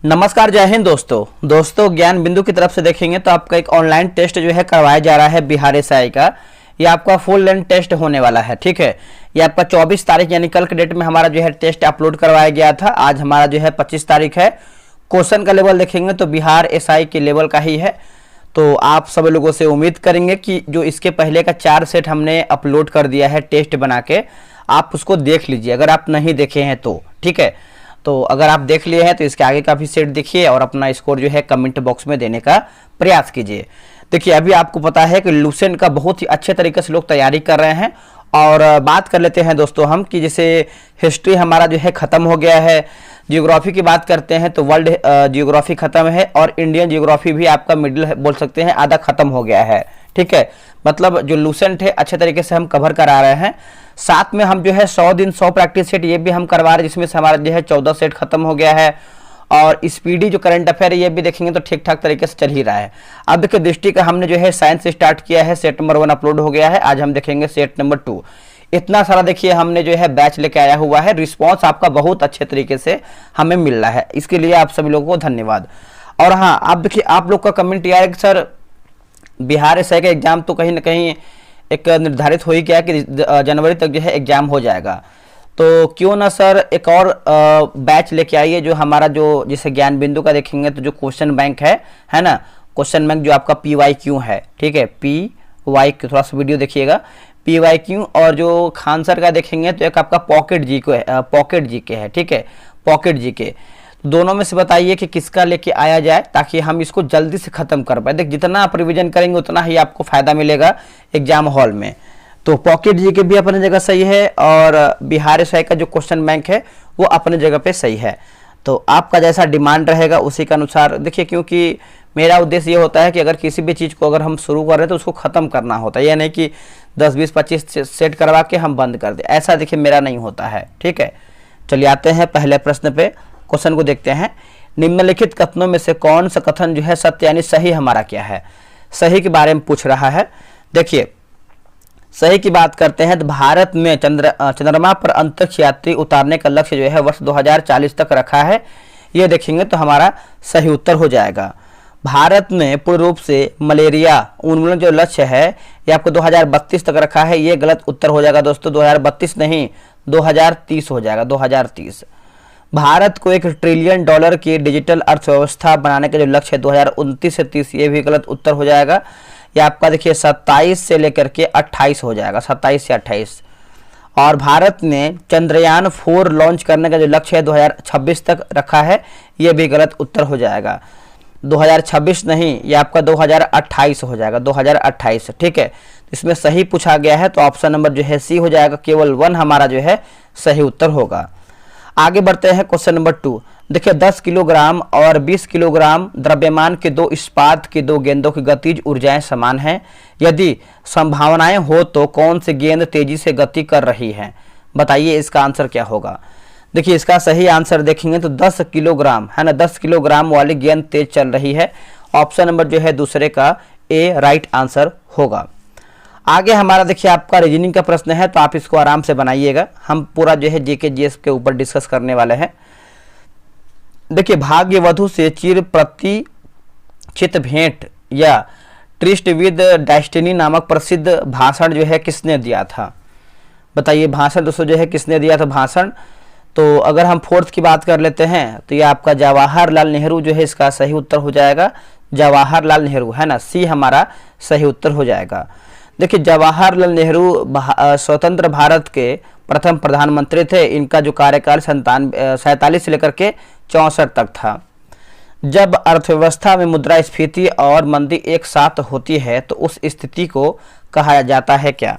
नमस्कार, जय हिंद दोस्तों ज्ञान बिंदु की तरफ से देखेंगे तो आपका एक ऑनलाइन टेस्ट जो है करवाया जा रहा है बिहार एसआई का। ये आपका फुल लेंथ टेस्ट होने वाला है। ठीक है, ये आपका 24 तारीख यानी कल के डेट में हमारा जो है टेस्ट अपलोड करवाया गया था। आज हमारा जो है 25 तारीख है। क्वेश्चन का लेवल देखेंगे तो बिहार एसआई के लेवल का ही है। तो आप सब लोगों से उम्मीद करेंगे कि जो इसके पहले का 4 सेट हमने अपलोड कर दिया है टेस्ट बना के, आप उसको देख लीजिए अगर आप नहीं देखे हैं तो। ठीक है, तो अगर आप देख लिए हैं तो इसके आगे का भी सेट देखिए और अपना स्कोर जो है कमेंट बॉक्स में देने का प्रयास कीजिए। देखिए, अभी आपको पता है कि लूसेंट का बहुत ही अच्छे तरीके से लोग तैयारी कर रहे हैं। और बात कर लेते हैं दोस्तों हम कि जैसे हिस्ट्री हमारा जो है ख़त्म हो गया है, जियोग्राफी की बात करते हैं तो वर्ल्ड जियोग्राफी ख़त्म है और इंडियन जियोग्राफी भी आपका मिडिल बोल सकते हैं आधा ख़त्म हो गया है। ठीक है, मतलब जो लूसेंट है अच्छे तरीके से हम कवर करा रहे हैं। साथ में हम जो है 100 दिन 100 प्रैक्टिस सेट ये भी हम करवा रहे हैं, जिसमें से हमारा जो है 14 सेट खत्म हो गया है। और स्पीडी जो करंट अफेयर है ये भी देखेंगे तो ठीक ठाक तरीके से चल ही रहा है। अब देखिए, दृष्टि का हमने जो है साइंस स्टार्ट किया है, सेट नंबर 1 अपलोड हो गया है। आज हम देखेंगे सेट नंबर 2। इतना सारा देखिए हमने जो है बैच लेके आया हुआ है। रिस्पॉन्स आपका बहुत अच्छे तरीके से हमें मिल रहा है, इसके लिए आप सभी लोगों को धन्यवाद। और हाँ, आप देखिए, आप लोग का कमेंट यह है कि सर बिहार एसआई का एग्जाम तो कहीं ना कहीं एक निर्धारित हो ही गया कि जनवरी तक जो है एग्जाम हो जाएगा, तो क्यों ना सर एक और बैच लेके आइए जो हमारा जो जैसे ज्ञान बिंदु का देखेंगे तो जो क्वेश्चन बैंक है ना, क्वेश्चन बैंक जो आपका PYQ है। ठीक है, PYQ थोड़ा सा वीडियो देखिएगा, PYQ। और जो खान सर का देखेंगे तो एक आपका पॉकेट जीके है। ठीक है, पॉकेट जीके। दोनों में से बताइए कि किसका लेके आया जाए ताकि हम इसको जल्दी से खत्म कर पाए। देख, जितना आप रिवीजन करेंगे उतना ही आपको फायदा मिलेगा एग्जाम हॉल में। तो पॉकेट जीके भी अपनी जगह सही है और बिहार एसआई का जो क्वेश्चन बैंक है वो अपने जगह पे सही है। तो आपका जैसा डिमांड रहेगा उसी के अनुसार देखिए, क्योंकि मेरा उद्देश्य ये होता है कि अगर किसी भी चीज़ को अगर हम शुरू कर रहे हैं तो उसको ख़त्म करना होता है। यह नहीं कि 10 20 25 सेट करवा के हम बंद कर दें, ऐसा देखिए मेरा नहीं होता है। ठीक है, चलिए आते हैं पहले प्रश्न पे, क्वेश्चन को देखते हैं। निम्नलिखित कथनों में से कौन सा कथन जो है सत्य यानी सही हमारा क्या है? सही के बारे में पूछ रहा है। देखिए, सही की बात करते हैं तो भारत में चंद्रमा पर अंतरिक्ष यात्री उतारने का लक्ष्य जो है वर्ष 2040 तक रखा है। ये देखेंगे तो हमारा सही उत्तर हो जाएगा। भारत में पूर्ण रूप से मलेरिया उन्मूलन जो लक्ष्य है ये आपको 2032 तक रखा है। ये गलत उत्तर हो जाएगा दोस्तों, 2032 नहीं 2030 हो जाएगा, 2030। भारत को $1 ट्रिलियन की डिजिटल अर्थव्यवस्था बनाने का जो लक्ष्य है 2029 से 30, ये भी गलत उत्तर हो जाएगा। ये आपका देखिए 27 से लेकर के 28 हो जाएगा, 27 से 28। और भारत ने चंद्रयान 4 लॉन्च करने का जो लक्ष्य है 2026 तक रखा है, ये भी गलत उत्तर हो जाएगा। 2026 नहीं, ये आपका 2028 हो जाएगा, 2028। ठीक है, इसमें सही पूछा गया है तो ऑप्शन नंबर जो है सी हो जाएगा, केवल 1 हमारा जो है सही उत्तर होगा। आगे बढ़ते हैं क्वेश्चन नंबर 2। देखिए, 10 किलोग्राम और 20 किलोग्राम द्रव्यमान के 2 इस्पात की 2 गेंदों की गतिज ऊर्जाएं समान हैं। यदि संभावनाएं हो तो कौन सी गेंद तेजी से गति कर रही है? बताइए इसका आंसर क्या होगा। देखिए, इसका सही आंसर देखेंगे तो 10 किलोग्राम है ना, 10 किलोग्राम वाली गेंद तेज चल रही है। ऑप्शन नंबर जो है दूसरे का ए राइट आंसर होगा। आगे हमारा देखिए आपका रीजनिंग का प्रश्न है, तो आप इसको आराम से बनाइएगा। हम पूरा जो है जीके जीएस के ऊपर डिस्कस करने वाले हैं। देखिए, भाग्यवधु से चिर प्रतिचित भेंट या ट्रिस्ट विद डेस्टिनी नामक प्रसिद्ध भाषण जो है किसने दिया था? बताइए, भाषण दोस्तों जो है किसने दिया था भाषण? तो अगर हम 4th की बात कर लेते हैं तो ये आपका जवाहरलाल नेहरू जो है इसका सही उत्तर हो जाएगा। जवाहरलाल नेहरू है ना, सी हमारा सही उत्तर हो जाएगा। देखिए, जवाहरलाल नेहरू स्वतंत्र भारत के प्रथम प्रधानमंत्री थे। इनका जो कार्यकाल 47 से लेकर के 64 तक था। जब अर्थव्यवस्था में मुद्रास्फीति और मंदी एक साथ होती है तो उस स्थिति को कहा जाता है क्या?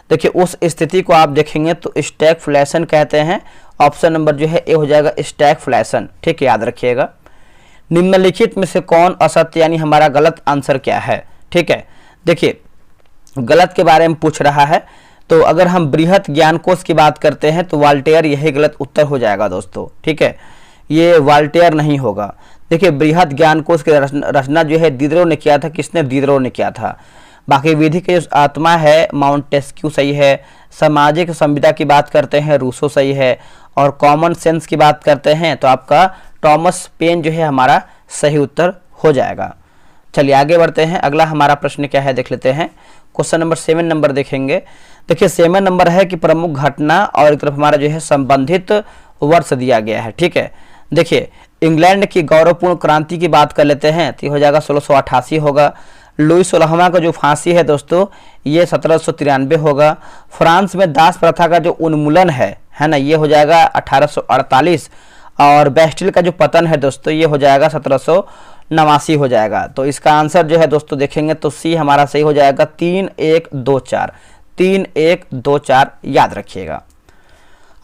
देखिए, उस स्थिति को आप देखेंगे तो स्टैगफ्लेशन कहते हैं। ऑप्शन नंबर जो है ए हो जाएगा, स्टैगफ्लेशन। ठीक है, याद रखिएगा। निम्नलिखित में से कौन असत्य यानी हमारा गलत आंसर क्या है? ठीक है, देखिए गलत के बारे में पूछ रहा है, तो अगर हम बृहत ज्ञानकोश की बात करते हैं तो वाल्टेयर यही गलत उत्तर हो जाएगा दोस्तों। ठीक है, ये वाल्टेयर नहीं होगा। देखिए, बृहत ज्ञानकोश की रचना जो है दिदरो ने किया था। किसने? दिदरो ने किया था। बाकी विधि की जो आत्मा है माउंटेस्क्यू सही है। सामाजिक संविदा की बात करते हैं रूसो सही है। और कॉमन सेंस की बात करते हैं तो आपका टॉमस पेन जो है हमारा सही उत्तर हो जाएगा। चलिए आगे बढ़ते हैं। अगला हमारा प्रश्न क्या है देख लेते हैं। क्वेश्चन नंबर 7 नंबर देखेंगे। देखिए 7 नंबर है कि प्रमुख घटना और एक तरफ हमारा जो है संबंधित वर्ष दिया गया है। ठीक है, देखिए इंग्लैंड की गौरवपूर्ण क्रांति की बात कर लेते हैं तो हो जाएगा 1688 होगा। लुई 16वां का जो फांसी है दोस्तों ये 1793 होगा। फ्रांस में दास प्रथा का जो उन्मूलन है ना, ये हो जाएगा 1848। और बेस्टिल का जो पतन है दोस्तों ये हो जाएगा 1789 हो जाएगा। तो इसका आंसर जो है दोस्तों देखेंगे तो सी हमारा सही हो जाएगा 3124। 3124 याद रखिएगा।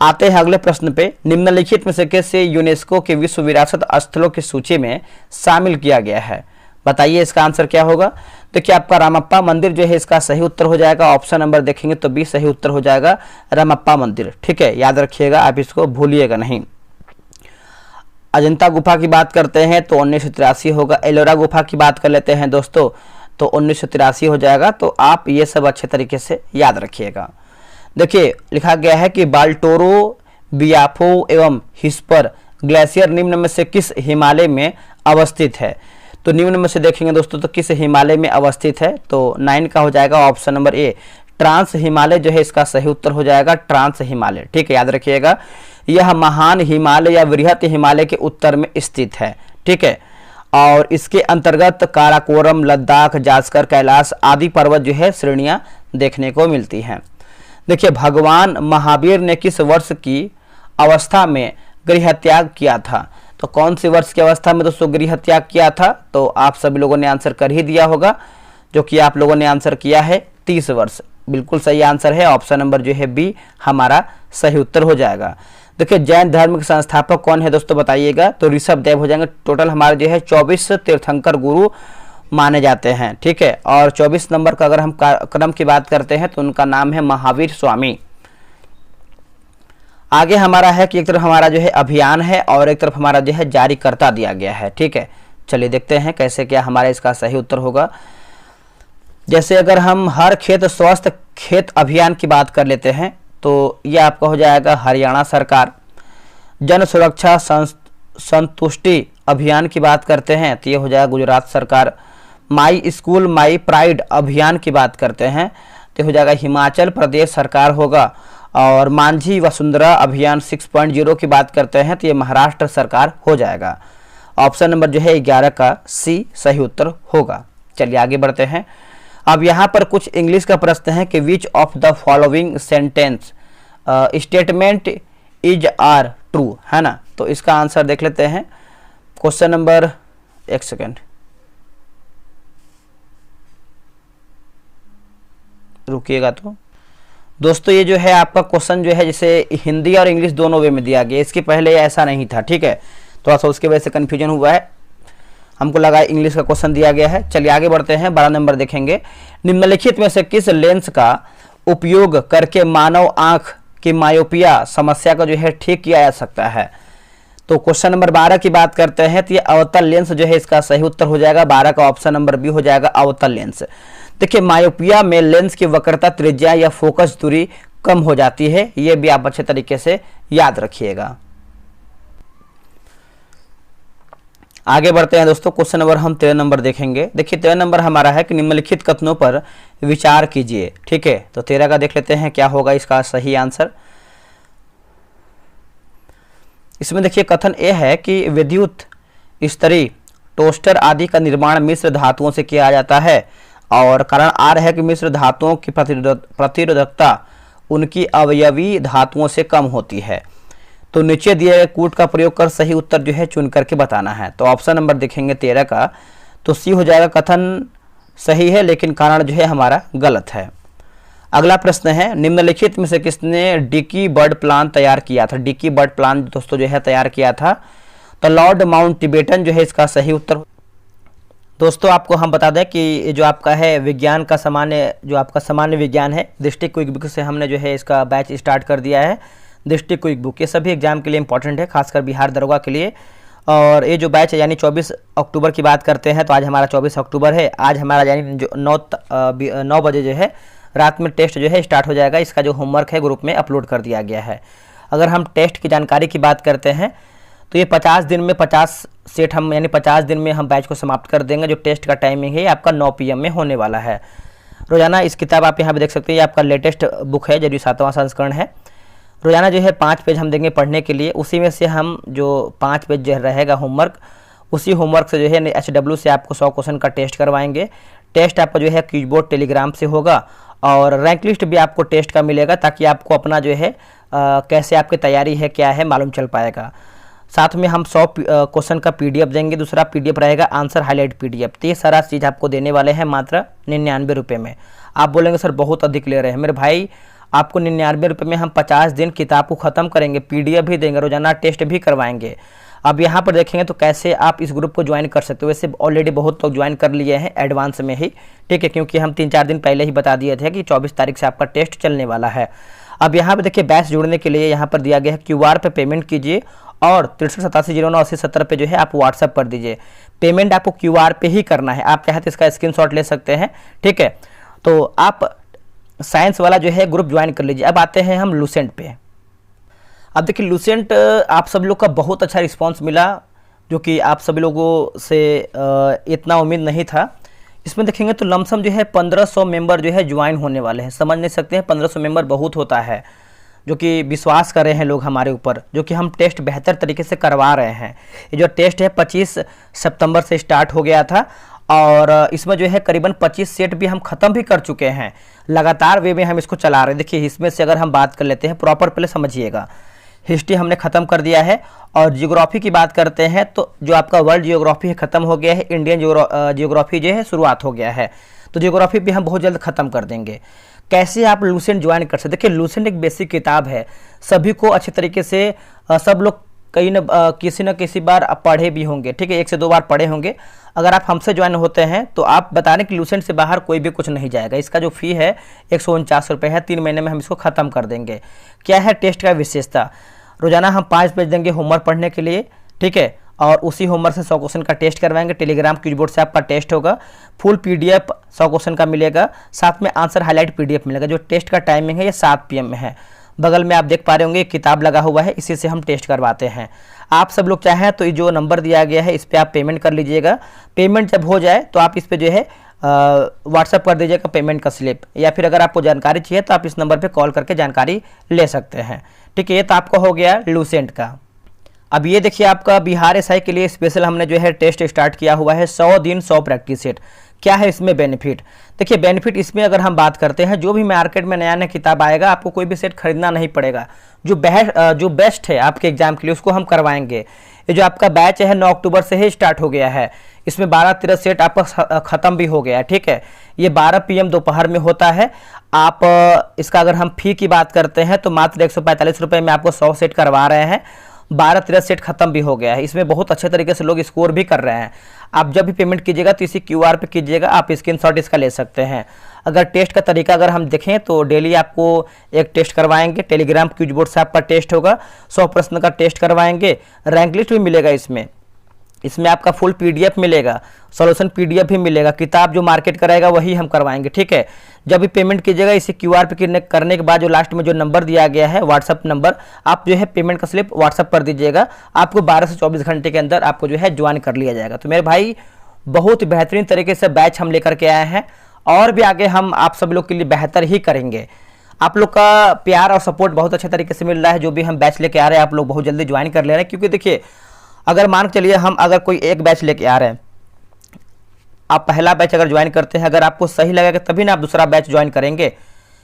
आते हैं अगले प्रश्न पे। निम्नलिखित में से किसे यूनेस्को के विश्व विरासत स्थलों की सूची में शामिल किया गया है? बताइए इसका आंसर क्या होगा। देखिए आपका रामप्पा मंदिर जो है इसका सही उत्तर हो जाएगा। ऑप्शन नंबर देखेंगे तो बी सही उत्तर हो जाएगा, रामप्पा मंदिर। ठीक है, याद रखिएगा, आप इसको भूलिएगा नहीं। अजंता गुफा की बात करते हैं तो 1983 होगा। एलोरा गुफा की बात कर लेते हैं दोस्तों तो 1983 हो जाएगा। तो आप ये सब अच्छे तरीके से याद रखिएगा। देखिए लिखा गया है कि बाल्टोरो, बियाफो एवं हिस्पर ग्लेशियर निम्न में से किस हिमालय में अवस्थित है? तो निम्न में से देखेंगे दोस्तों तो किस हिमालय में अवस्थित है? तो 9 का हो जाएगा option number A, trans Himalaya जो है इसका सही उत्तर हो जाएगा, ट्रांस हिमालय। ठीक है, याद रखिएगा, यह महान हिमालय या वृहत हिमालय के उत्तर में स्थित है। ठीक है, और इसके अंतर्गत काराकोरम, लद्दाख, जास्कर, कैलाश आदि पर्वत जो है श्रेणियां देखने को मिलती हैं। देखिए भगवान महावीर ने किस वर्ष की अवस्था में गृह त्याग किया था? तो कौन सी वर्ष की अवस्था में दोस्तों गृह त्याग किया था? तो आप सभी लोगों ने आंसर कर ही दिया होगा, जो कि आप लोगों ने आंसर किया है 30 वर्ष। बिल्कुल सही आंसर है, ऑप्शन नंबर जो है बी हमारा सही उत्तर हो जाएगा। देखिए जैन धर्म के संस्थापक कौन है दोस्तों बताइएगा? तो ऋषभ देव हो जाएंगे। टोटल हमारे जो है 24 तीर्थंकर गुरु माने जाते हैं। ठीक है, और 24 नंबर का अगर हम क्रम की बात करते हैं तो उनका नाम है महावीर स्वामी। आगे हमारा है कि एक तरफ हमारा जो है अभियान है और एक तरफ हमारा जो है जारीकर्ता दिया गया है। ठीक है, चलिए देखते हैं कैसे क्या हमारा इसका सही उत्तर होगा। जैसे अगर हम हर खेत स्वस्थ खेत अभियान की बात कर लेते हैं तो यह आपका हो जाएगा हरियाणा सरकार। जन सुरक्षा संतुष्टि अभियान की बात करते हैं तो ये हो जाएगा गुजरात सरकार। माई स्कूल माई प्राइड अभियान की बात करते हैं तो हो जाएगा हिमाचल प्रदेश सरकार होगा। और मांझी वसुंधरा अभियान 6.0 की बात करते हैं तो ये महाराष्ट्र सरकार हो जाएगा। ऑप्शन नंबर जो है 11 का सी सही उत्तर होगा। चलिए आगे बढ़ते हैं। अब यहाँ पर कुछ इंग्लिश का प्रश्न है कि which of the following sentence statement is are true, है ना। तो इसका आंसर देख लेते हैं। क्वेश्चन नंबर, एक सेकेंड रुकिएगा। तो दोस्तों ये जो है आपका क्वेश्चन जो है जैसे हिंदी और इंग्लिश दोनों वे में दिया गया, इसके पहले ऐसा नहीं था। ठीक है, थोड़ा सा उसके वजह से कन्फ्यूजन हुआ है, हमको लगा इंग्लिश का क्वेश्चन दिया गया है। चलिए आगे बढ़ते हैं। 12 नंबर देखेंगे। निम्नलिखित में से किस लेंस का उपयोग करके मानव आंख की मायोपिया समस्या को जो है ठीक किया जा सकता है? तो क्वेश्चन नंबर 12 की बात करते हैं तो ये अवतल लेंस जो है इसका सही उत्तर हो जाएगा। 12 का ऑप्शन नंबर बी हो जाएगा अवतल लेंस। देखिए मायोपिया में लेंस की वक्रता, त्रिज्या या फोकस दूरी कम हो जाती है, ये भी आप अच्छे तरीके से याद रखिएगा। आगे बढ़ते हैं दोस्तों। क्वेश्चन नंबर हम 13 नंबर देखेंगे। देखिए 13 नंबर हमारा है कि निम्नलिखित कथनों पर विचार कीजिए। ठीक है, तो 13 का देख लेते हैं क्या होगा इसका सही आंसर। इसमें देखिए कथन ए है कि विद्युत इस्त्री, टोस्टर आदि का निर्माण मिश्र धातुओं से किया जाता है और कारण आर है कि मिश्र धातुओं की प्रतिरोधकता उनकी अवयवी धातुओं से कम होती है। तो नीचे दिए गए कूट का प्रयोग कर सही उत्तर जो है चुन करके बताना है। तो ऑप्शन नंबर देखेंगे 13 का, तो सी हो जाएगा। कथन सही है लेकिन कारण जो है हमारा गलत है। अगला प्रश्न है, निम्नलिखित में से किसने डिकी बर्ड प्लान तैयार किया था? डिकी बर्ड प्लान दोस्तों जो है तैयार किया था तो लॉर्ड माउंटबेटन जो है इसका सही उत्तर। दोस्तों आपको हम बता दें कि जो आपका है विज्ञान का सामान्य विज्ञान है, दृष्टि क्विक बुक से हमने जो है इसका बैच स्टार्ट कर दिया है। दृष्टि क्विक बुक ये सभी एग्जाम के लिए इंपॉर्टेंट है, खासकर बिहार दरोगा के लिए। और ये जो बैच है यानी 24 अक्टूबर की बात करते हैं तो आज हमारा 24 अक्टूबर है। आज हमारा यानी जो 9 बजे जो है रात में टेस्ट जो है स्टार्ट हो जाएगा। इसका जो होमवर्क है ग्रुप में अपलोड कर दिया गया है। अगर हम टेस्ट की जानकारी की बात करते हैं तो ये 50 दिन में 50 सेट हम यानी 50 दिन में हम बैच को समाप्त कर देंगे। जो टेस्ट का टाइमिंग है ये आपका 9 PM में होने वाला है रोजाना। इस किताब आप यहाँ पे देख सकते हैं, ये आपका लेटेस्ट बुक है, जो 7वां संस्करण है। रोजाना जो है 5 पेज हम देंगे पढ़ने के लिए, उसी में से हम जो 5 पेज जो रहेगा होमवर्क, उसी होमवर्क से जो है HW से आपको 100 क्वेश्चन का टेस्ट करवाएंगे। टेस्ट आपका जो है क्विजबोर्ड टेलीग्राम से होगा और रैंक लिस्ट भी आपको टेस्ट का मिलेगा, ताकि आपको अपना जो है कैसे आपकी तैयारी है क्या है मालूम चल पाएगा। साथ में हम 100 क्वेश्चन का PDF देंगे, दूसरा PDF रहेगा आंसर हाईलाइट PDF। तो ये सारा चीज़ आपको देने वाले हैं मात्र 99 रुपये में। आप बोलेंगे सर बहुत अधिक ले रहे हैं। मेरे भाई आपको 99 रुपये में हम 50 दिन किताब को ख़त्म करेंगे, PDF भी देंगे, रोजाना टेस्ट भी करवाएंगे। अब यहाँ पर देखेंगे तो कैसे आप इस ग्रुप को ज्वाइन कर सकते हो। वैसे ऑलरेडी बहुत लोग ज्वाइन कर लिए हैं एडवांस में ही, ठीक है, क्योंकि हम 3-4 दिन पहले ही बता दिए थे कि 24 तारीख से आपका टेस्ट चलने वाला है। अब यहाँ पे देखिए बैच जुड़ने के लिए यहाँ पर दिया गया है QR पे पेमेंट कीजिए और 6387098070 पे जो है आप व्हाट्सअप कर दीजिए। पेमेंट आपको QR पे ही करना है, आप चाहे तो इसका स्क्रीनशॉट ले सकते हैं, ठीक है। तो आप साइंस वाला जो है ग्रुप ज्वाइन कर लीजिए। अब आते हैं हम लूसेंट पे। अब देखिए लूसेंट आप सब लोग का बहुत अच्छा रिस्पांस मिला, जो कि आप सभी लोगों से इतना उम्मीद नहीं था। इसमें देखेंगे तो लमसम जो है 1500 मेंबर जो है ज्वाइन होने वाले हैं। समझ नहीं सकते हैं 1500 मेंबर बहुत होता है, जो कि विश्वास कर रहे हैं लोग हमारे ऊपर, जो कि हम टेस्ट बेहतर तरीके से करवा रहे हैं। ये जो टेस्ट है 25 सितंबर से स्टार्ट हो गया था और इसमें जो है करीबन 25 सेट भी हम ख़त्म भी कर चुके हैं। लगातार वे में हम इसको चला रहे हैं। देखिए इसमें से अगर हम बात कर लेते हैं प्रॉपर, पहले समझिएगा। हिस्ट्री हमने ख़त्म कर दिया है और जियोग्राफी की बात करते हैं तो जो आपका वर्ल्ड जियोग्राफी है ख़त्म हो गया है, इंडियन जियोग्राफी जो है शुरुआत हो गया है। तो जियोग्राफी भी हम बहुत जल्द ख़त्म कर देंगे। कैसे आप लूसेंट ज्वाइन कर सकते? देखिए लूसेंट एक बेसिक किताब है, सभी को अच्छे तरीके से सब लोग कहीं न किसी न किसी बार पढ़े भी होंगे, ठीक है, 1 से 2 बार पढ़े होंगे। अगर आप हमसे ज्वाइन होते हैं तो आप बता रहे कि लूसेंट से बाहर कोई भी कुछ नहीं जाएगा। इसका जो फ़ी है 149 रुपये है, 3 महीने में हम इसको ख़त्म कर देंगे। क्या है टेस्ट का विशेषता? रोजाना हम 5 पेज देंगे होमवर्क पढ़ने के लिए, ठीक है, और उसी होमवर्क से 100 क्वेश्चन का टेस्ट करवाएंगे। टेलीग्राम क्विजबोर्ड से आपका टेस्ट होगा, फुल PDF 100 क्वेश्चन का मिलेगा, साथ में आंसर हाईलाइट PDF मिलेगा। जो टेस्ट का टाइमिंग है ये 7 PM में है। बगल में आप देख पा रहे होंगे किताब लगा हुआ है, इसी से हम टेस्ट करवाते हैं। आप सब लोग चाहें तो ये जो नंबर दिया गया है इस पर आप पेमेंट कर लीजिएगा। पेमेंट जब हो जाए तो आप इस पर जो है व्हाट्सअप कर दीजिएगा पेमेंट का स्लिप, या फिर अगर आपको जानकारी चाहिए तो आप इस नंबर पे कॉल करके जानकारी ले सकते हैं, ठीक है। ये तो आपका हो गया लूसेंट का। अब ये देखिए आपका बिहार SI के लिए स्पेशल हमने जो है टेस्ट स्टार्ट किया हुआ है, 100 दिन 100 प्रैक्टिस सेट। क्या है इसमें बेनिफिट? देखिए बेनिफिट इसमें अगर हम बात करते हैं, जो भी मार्केट में नया नया किताब आएगा आपको कोई भी सेट खरीदना नहीं पड़ेगा। जो बेस्ट है आपके एग्जाम के लिए उसको हम करवाएंगे। ये जो आपका बैच है 9 अक्टूबर से ही स्टार्ट हो गया है, इसमें 12-13 सेट आपका ख़त्म भी हो गया है, ठीक है। ये 12 PM दोपहर में होता है। आप इसका अगर हम फ़ी की बात करते हैं तो मात्र 145 रुपये में आपको 100 सेट करवा रहे हैं। 12-13 सेट खत्म भी हो गया है। इसमें बहुत अच्छे तरीके से लोग स्कोर भी कर रहे हैं। आप जब भी पेमेंट कीजिएगा तो इसी QR पे कीजिएगा, आप स्क्रीनशॉट इसका ले सकते हैं। अगर टेस्ट का तरीका अगर हम देखें तो डेली आपको एक टेस्ट करवाएंगे, टेलीग्राम क्विजबोर्ड से आपका टेस्ट होगा, 100 प्रश्न का टेस्ट करवाएंगे, रैंक लिस्ट भी मिलेगा इसमें आपका फुल PDF मिलेगा, सॉल्यूशन PDF भी मिलेगा। किताब जो मार्केट कराएगा वही हम करवाएंगे, ठीक है। जब भी पेमेंट कीजिएगा इसे QR पे करने के बाद जो लास्ट में जो नंबर दिया गया है व्हाट्सअप नंबर, आप जो है पेमेंट का स्लिप व्हाट्सअप कर दीजिएगा। आपको 12 से 24 घंटे के अंदर आपको जो है ज्वाइन कर लिया जाएगा। तो मेरे भाई बहुत बेहतरीन तरीके से बैच हम लेकर के आए हैं और भी आगे हम आप सब लोग के लिए बेहतर ही करेंगे। आप लोग का प्यार और सपोर्ट बहुत अच्छे तरीके से मिल रहा है। जो भी हम बैच लेके आ रहे हैं आप लोग बहुत जल्दी ज्वाइन कर ले रहे हैं, क्योंकि देखिए अगर मान के चलिए हम अगर कोई एक बैच लेके आ रहे हैं, आप पहला बैच अगर ज्वाइन करते हैं, अगर आपको सही लगेगा तभी ना आप दूसरा बैच ज्वाइन करेंगे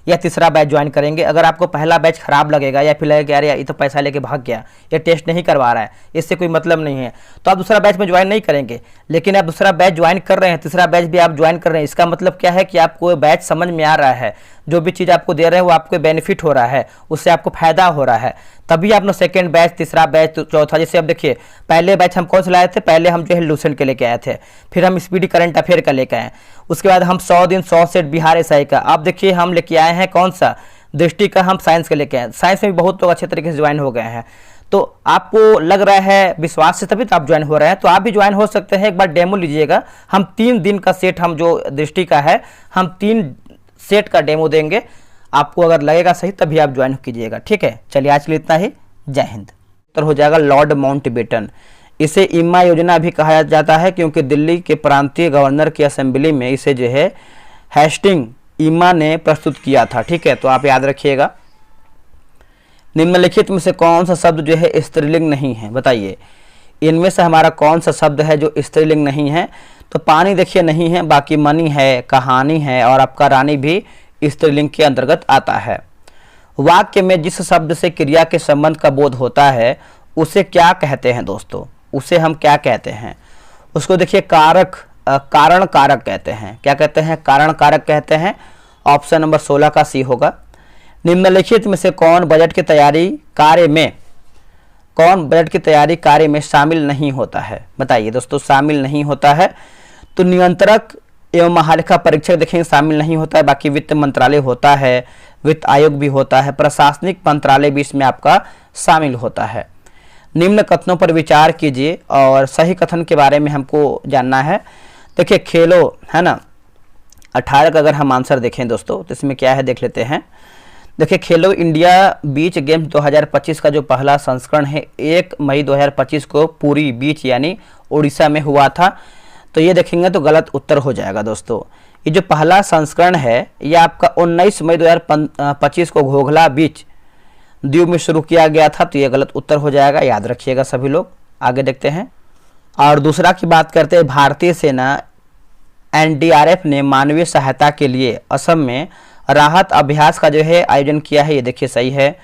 या तीसरा बैच ज्वाइन करेंगे। अगर आपको पहला बैच खराब लगेगा या फिर लगेगा यार ये तो पैसा लेके भाग गया, ये टेस्ट नहीं करवा रहा है, इससे कोई मतलब नहीं है, तो आप दूसरा बैच में ज्वाइन नहीं करेंगे। लेकिन आप दूसरा बैच ज्वाइन कर रहे हैं, तीसरा बैच भी आप ज्वाइन कर रहे हैं, इसका मतलब क्या है कि आपको बैच समझ में आ रहा है, जो भी चीज़ आपको दे रहे हैं वो आपको बेनिफिट हो रहा है, उससे आपको फायदा हो रहा है, तभी आपने सेकंड बैच, तीसरा बैच, चौथा। जैसे अब देखिए पहले बैच हम कौन सा लाए थे, पहले हम जो है लूसेंट के लेके आए थे, फिर हम स्पीडी करंट अफेयर का लेके आए, उसके बाद हम 100 दिन 100 सेट बिहार SI का। अब देखिए हम लेके आए हैं कौन सा, दृष्टि का हम साइंस के लेके आए। साइंस में भी बहुत लोग अच्छे तरीके से ज्वाइन हो गए हैं। तो आपको लग रहा है विश्वास से तभी तो आप ज्वाइन हो रहे हैं, तो आप भी ज्वाइन हो सकते हैं। एक बार डेमो लीजिएगा। हम 3 दिन का सेट, हम जो दृष्टि का है, हम 3 सेट का डेमो देंगे। आपको अगर लगेगा सही तभी आप ज्वाइन कीजिएगा, ठीक है। चलिए आज के लिए इतना ही। जय हिंद। उत्तर हो जाएगा लॉर्ड माउंटबेटन। इसे ईमा योजना भी कहा जाता है क्योंकि दिल्ली के प्रांतीय गवर्नर की असेंबली में इसे जो है हेस्टिंग ईमा ने प्रस्तुत किया था। ठीक है, तो आप याद रखिएगा। निम्नलिखित में से कौन सा शब्द जो है स्त्रीलिंग नहीं है, बताइए इनमें से हमारा कौन सा शब्द है जो स्त्रीलिंग नहीं है। तो पानी देखिए नहीं है, बाकी मनी है, कहानी है और आपका रानी भी स्त्रीलिंग के अंतर्गत आता है। वाक्य में जिस शब्द से क्रिया के संबंध का बोध होता है उसे क्या कहते हैं दोस्तों, उसे हम क्या कहते हैं? उसको देखिए कारक, कारण कारक कहते हैं। क्या कहते हैं? कारण कारक कहते हैं। ऑप्शन नंबर 16 का सी होगा। निम्नलिखित में से कौन बजट की तैयारी कार्य में शामिल नहीं होता है, बताइए दोस्तों, शामिल नहीं होता है। तो नियंत्रक एवं महालेखा परीक्षक देखेंगे शामिल नहीं होता है, बाकी वित्त मंत्रालय होता है, वित्त आयोग भी होता है, प्रशासनिक मंत्रालय भी इसमें आपका शामिल होता है। निम्न कथनों पर विचार कीजिए और सही कथन के बारे में हमको जानना है। देखिए खेलो, है ना, 18 का अगर हम आंसर देखें दोस्तों तो इसमें क्या है देख लेते हैं। देखिए खेलो इंडिया बीच गेम्स 2025 का जो पहला संस्करण है 1 मई 2025 को पूरी बीच यानी उड़ीसा में हुआ था। तो ये देखेंगे तो गलत उत्तर हो जाएगा दोस्तों। ये जो पहला संस्करण है ये आपका 19 मई 2025 को घोघला बीच द्वीप में शुरू किया गया था, तो ये गलत उत्तर हो जाएगा, याद रखिएगा सभी लोग। आगे देखते हैं और दूसरा की बात करते हैं। भारतीय सेना एनडीआरएफ ने मानवीय सहायता के लिए असम में राहत अभ्यास का जो है आयोजन किया है, ये देखिए सही है।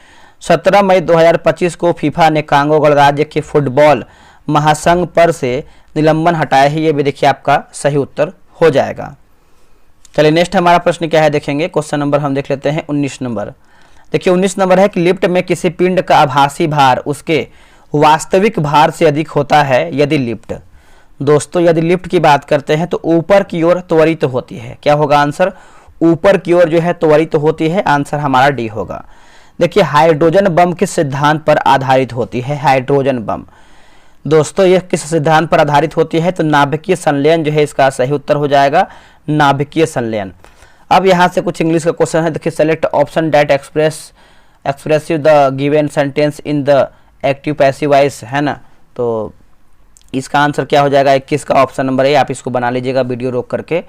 17 मई 2025 को फीफा ने कांगो गणराज्य के फुटबॉल महासंघ पर से निलंबन हटाया है, ये भी देखिए आपका सही उत्तर हो जाएगा। चलिए नेक्स्ट हमारा प्रश्न क्या है देखेंगे। क्वेश्चन नंबर हम देख लेते हैं 19 नंबर। देखिए 19 नंबर है कि लिफ्ट में किसी पिंड का आभासी भार उसके वास्तविक भार से अधिक होता है यदि लिफ्ट, दोस्तों यदि लिफ्ट की बात करते हैं तो ऊपर की ओर त्वरित होती है। क्या होगा आंसर? ऊपर की ओर जो है त्वरित होती है, आंसर हमारा डी होगा। देखिए हाइड्रोजन बम किस सिद्धांत पर आधारित होती है? हाइड्रोजन बम दोस्तों ये किस सिद्धांत पर आधारित होती है? तो नाभिकीय संलयन जो है इसका सही उत्तर हो जाएगा, नाभिकीय संलयन। अब यहाँ से कुछ इंग्लिश का क्वेश्चन है। देखिए select option that expressive the given sentence in the active passive voice, है ना। तो इसका आंसर क्या हो जाएगा? 21 का ऑप्शन नंबर है, आप इसको बना लीजिएगा वीडियो रोक करके।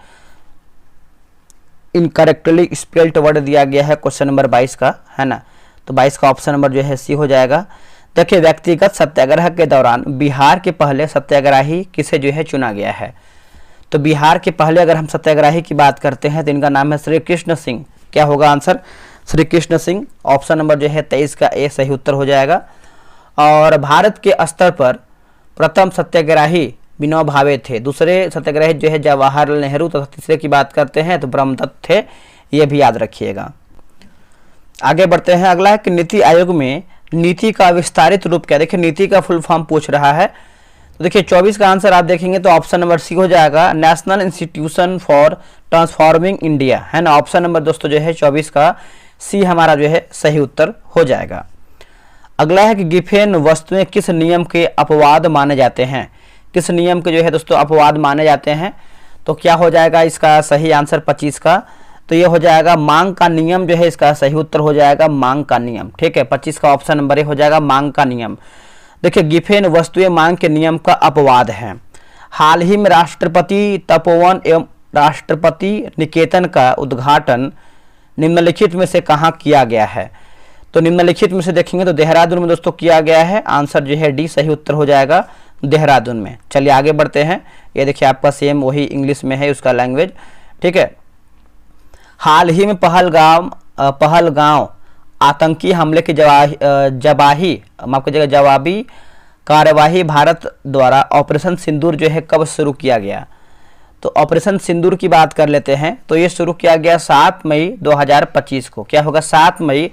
इनकरेक्टली स्पेल्ड वर्ड दिया गया है क्वेश्चन नंबर 22 का, है ना। तो 22 का ऑप्शन नंबर जो है सी हो जाएगा। देखिए व्यक्तिगत सत्याग्रह के दौरान बिहार के पहले सत्याग्रही किसे जो है चुना गया है? तो बिहार के पहले अगर हम सत्याग्रही की बात करते हैं तो इनका नाम है श्री कृष्ण सिंह। क्या होगा answer? Shri Krishna Singh. Option number जो है 23 का ए सही उत्तर हो जाएगा। और भारत के स्तर पर प्रथम सत्याग्रही विनोबा भावे थे, दूसरे सत्याग्रही जो है जवाहरलाल नेहरू, तो तीसरे की बात करते हैं तो ब्रह्मदत्त थे, ये भी याद रखिएगा। आगे बढ़ते हैं। अगला है कि नीति आयोग में नीति का विस्तारित रूप क्या? देखिए नीति का फुल फॉर्म पूछ रहा है। तो देखिए 24 का आंसर आप देखेंगे तो ऑप्शन नंबर सी हो जाएगा, national institution for transforming India, है ना। ऑप्शन नंबर दोस्तों जो है 24 का सी हमारा जो है सही उत्तर हो जाएगा। अगला है कि गिफेन वस्तुएं किस नियम के अपवाद माने जाते हैं? किस नियम के जो है दोस्तों अपवाद माने जाते हैं? तो क्या हो जाएगा इसका सही आंसर 25 का? तो ये हो जाएगा मांग का नियम जो है इसका सही उत्तर हो जाएगा, मांग का नियम। ठीक है, 25 का ऑप्शन नंबर ए हो जाएगा, मांग का नियम। देखिए गिफेन वस्तुएं मांग के नियम का अपवाद है। हाल ही में राष्ट्रपति तपोवन एवं राष्ट्रपति निकेतन का उद्घाटन निम्नलिखित में से कहाँ किया गया है? तो निम्नलिखित में से देखेंगे तो देहरादून में दोस्तों किया गया है, आंसर जो है डी सही उत्तर हो जाएगा, देहरादून में। चलिए आगे बढ़ते हैं। ये देखिए आपका सेम वही इंग्लिश में है उसका लैंग्वेज। ठीक है, हाल ही में पहलगांव आतंकी हमले की जवाबी कार्यवाही भारत द्वारा ऑपरेशन सिंदूर जो है कब शुरू किया गया? तो ऑपरेशन सिंदूर की बात कर लेते हैं तो ये शुरू किया गया 7 मई 2025 को। क्या होगा? 7 मई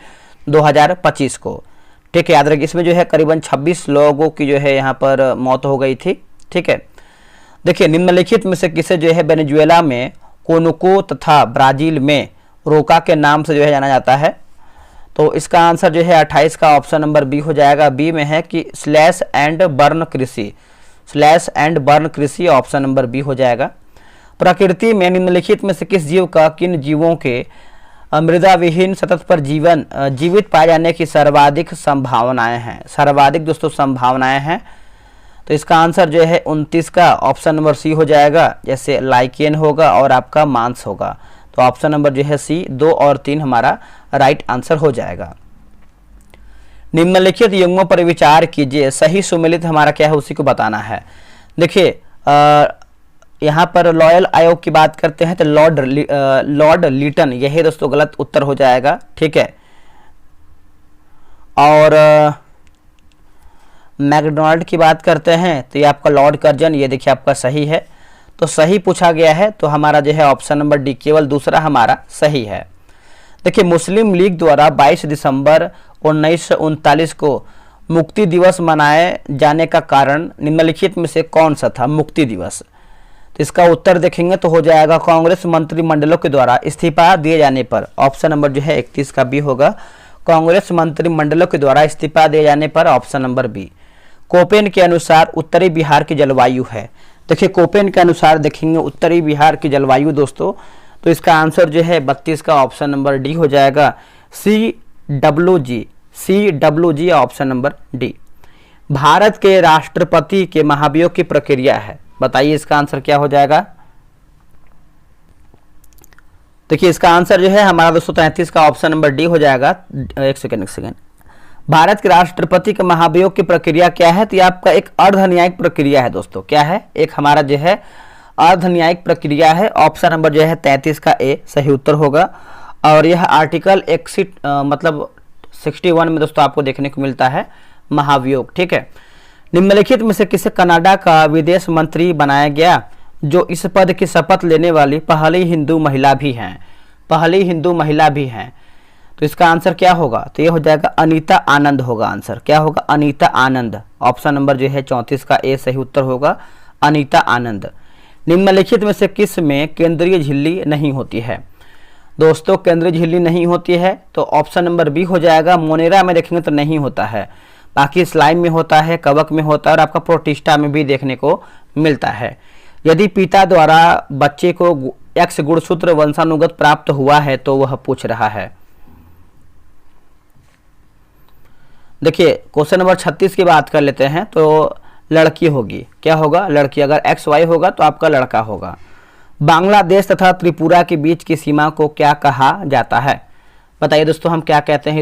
2025 को। ठीक है, याद रखिए इसमें जो है करीबन 26 लोगों की जो है यहाँ पर मौत हो गई थी। ठीक है, देखिए निम्नलिखित में से किसे जो है वेनेजुएला में कोनुको तथा ब्राजील में रोका के नाम से जो है जाना जाता है? तो इसका आंसर जो है 28 का ऑप्शन नंबर बी हो जाएगा। बी में है कि स्लैश एंड बर्न कृषि, स्लैश एंड बर्न कृषि, ऑप्शन नंबर बी हो जाएगा। प्रकृति में निम्नलिखित में से किस जीव का किन जीवों के मृदा विहीन सतत पर जीवित पाए जाने की सर्वाधिक संभावनाएं हैं। सर्वाधिक दोस्तों संभावनाएं हैं, तो इसका आंसर जो है 29 का ऑप्शन नंबर सी हो जाएगा। जैसे लाइकेन होगा और आपका मांस होगा, तो ऑप्शन नंबर जो है सी 2 और 3 हमारा राइट आंसर हो जाएगा। निम्नलिखित युग्मों पर विचार कीजिए, सही सुमेलित हमारा क्या है उसी को बताना है। देखिए यहाँ पर लॉयल आयोग की बात करते हैं तो लॉर्ड लीटन, यही दोस्तों गलत उत्तर हो जाएगा, ठीक है। और मैकडोनाल्ड की बात करते हैं तो ये आपका लॉर्ड कर्जन, ये देखिए आपका सही है। तो सही पूछा गया है तो हमारा जो है ऑप्शन नंबर डी, केवल दूसरा हमारा सही है। देखिए मुस्लिम लीग द्वारा 22 दिसंबर 1939 को मुक्ति दिवस मनाए जाने का कारण निम्नलिखित में से कौन सा था? मुक्ति दिवस, तो इसका उत्तर देखेंगे तो हो जाएगा कांग्रेस मंत्रिमंडलों के द्वारा इस्तीफा दिए जाने पर। ऑप्शन नंबर जो है 31 का बी होगा, कांग्रेस मंत्रिमंडलों के द्वारा इस्तीफा दिए जाने पर, ऑप्शन नंबर बी। कोपेन के अनुसार उत्तरी बिहार की जलवायु है। देखिए कोपेन के अनुसार देखेंगे उत्तरी बिहार की जलवायु दोस्तों, तो इसका आंसर जो है 32 का ऑप्शन नंबर डी हो जाएगा, CWG option number D. Bharat के राष्ट्रपति के महाभियोग की प्रक्रिया है, बताइए इसका आंसर क्या हो जाएगा। देखिए इसका आंसर जो है हमारा 233 का ऑप्शन नंबर डी हो जाएगा। एक सेकेंड भारत के राष्ट्रपति के महाभियोग की प्रक्रिया क्या है? तो ये आपका एक अर्धन्यायिक प्रक्रिया है दोस्तों। क्या है? एक हमारा जो है अर्धन्यायिक प्रक्रिया है। ऑप्शन नंबर जो है 33 का ए सही उत्तर होगा। और यह आर्टिकल 61 में दोस्तों आपको देखने को मिलता है महाभियोग, ठीक है। निम्नलिखित में से किसे कनाडा का विदेश मंत्री बनाया गया? जो इस पद की शपथ लेने वाली पहली हिंदू महिला भी हैं, पहली हिंदू महिला भी हैं। तो इसका आंसर क्या होगा? तो ये हो जाएगा अनीता आनंद होगा आंसर। क्या होगा? अनीता आनंद। ऑप्शन नंबर जो है 34 का ए सही उत्तर होगा, अनीता आनंद। निम्नलिखित में से किस में केंद्रीय झिल्ली नहीं होती है? दोस्तों केंद्रीय झिल्ली नहीं होती है तो ऑप्शन नंबर बी हो जाएगा। मोनेरा में देखेंगे तो नहीं होता है, बाकी स्लाइम में होता है, कवक में होता है और आपका प्रोटिस्टा में भी देखने को मिलता है। यदि पिता द्वारा बच्चे को एक्स गुणसूत्र वंशानुगत प्राप्त हुआ है तो वह पूछ रहा है। देखिए क्वेश्चन नंबर 36 की बात कर लेते हैं तो लड़की होगी। क्या होगा? लड़की। अगर XY होगा तो आपका लड़का होगा। बांग्लादेश तथा त्रिपुरा के बीच की सीमा को क्या कहा जाता है? बताइए दोस्तों हम क्या कहते हैं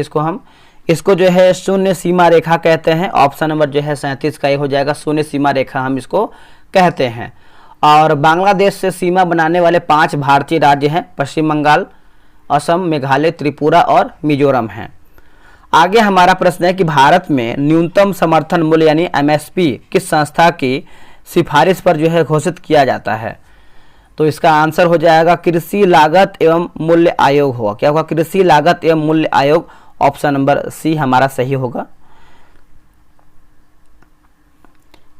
इसको जो है शून्य सीमा रेखा कहते हैं। ऑप्शन नंबर जो है 37 का ये हो जाएगा, शून्य सीमा रेखा हम इसको कहते हैं। और बांग्लादेश से सीमा बनाने वाले 5 भारतीय राज्य हैं, पश्चिम बंगाल, असम, मेघालय, त्रिपुरा और मिजोरम हैं। आगे हमारा प्रश्न है कि भारत में न्यूनतम समर्थन मूल्य यानी MSP किस संस्था की सिफारिश पर जो है घोषित किया जाता है? तो इसका आंसर हो जाएगा कृषि लागत एवं मूल्य आयोग होगा। क्या होगा? कृषि लागत एवं मूल्य आयोग। ऑप्शन नंबर सी हमारा सही होगा।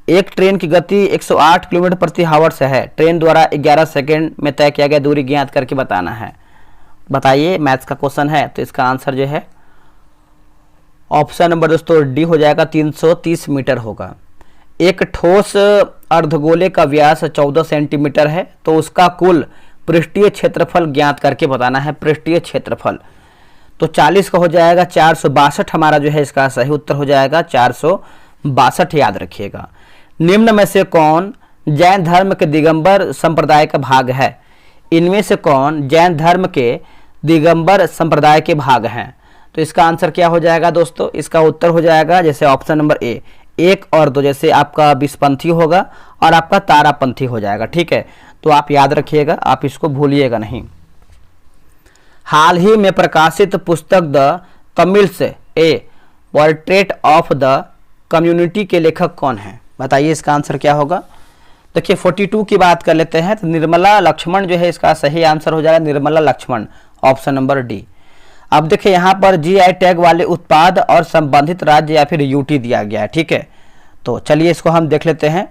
एक ट्रेन की गति 108 किलोमीटर प्रति आवर्स है। ट्रेन द्वारा 11 सेकेंड में तय किया गया दूरी ज्ञात करके बताना है। बताइए, मैथ्स का क्वेश्चन है तो इसका आंसर जो है ऑप्शन नंबर दोस्तों डी हो जाएगा, 330 मीटर होगा। एक ठोस अर्धगोले का व्यास 14 सेंटीमीटर है तो उसका कुल पृष्ठीय क्षेत्रफल ज्ञात करके बताना है। पृष्ठीय क्षेत्रफल तो 40 का हो जाएगा, 462 हमारा जो है इसका सही उत्तर हो जाएगा, 462 याद रखिएगा। निम्न में से कौन जैन धर्म के दिगंबर संप्रदाय का भाग है? इनमें से कौन जैन धर्म के दिगंबर संप्रदाय के भाग हैं? तो इसका आंसर क्या हो जाएगा दोस्तों? इसका उत्तर हो जाएगा जैसे ऑप्शन नंबर ए 1 और 2, जैसे आपका विषपंथी होगा और आपका तारापंथी हो जाएगा, ठीक है। तो आप याद रखिएगा, आप इसको भूलिएगा नहीं। हाल ही में प्रकाशित पुस्तक the Tamils A portrait of the community के लेखक कौन है? बताइए इसका आंसर क्या होगा? देखिए 42 की बात कर लेते हैं तो निर्मला लक्ष्मण जो है इसका सही आंसर हो जाएगा, Nirmala Laxman. Option number D. अब देखिए यहाँ पर GI टैग वाले उत्पाद और संबंधित राज्य या फिर UT दिया गया है, ठीक है। तो चलिए इसको हम देख लेते हैं।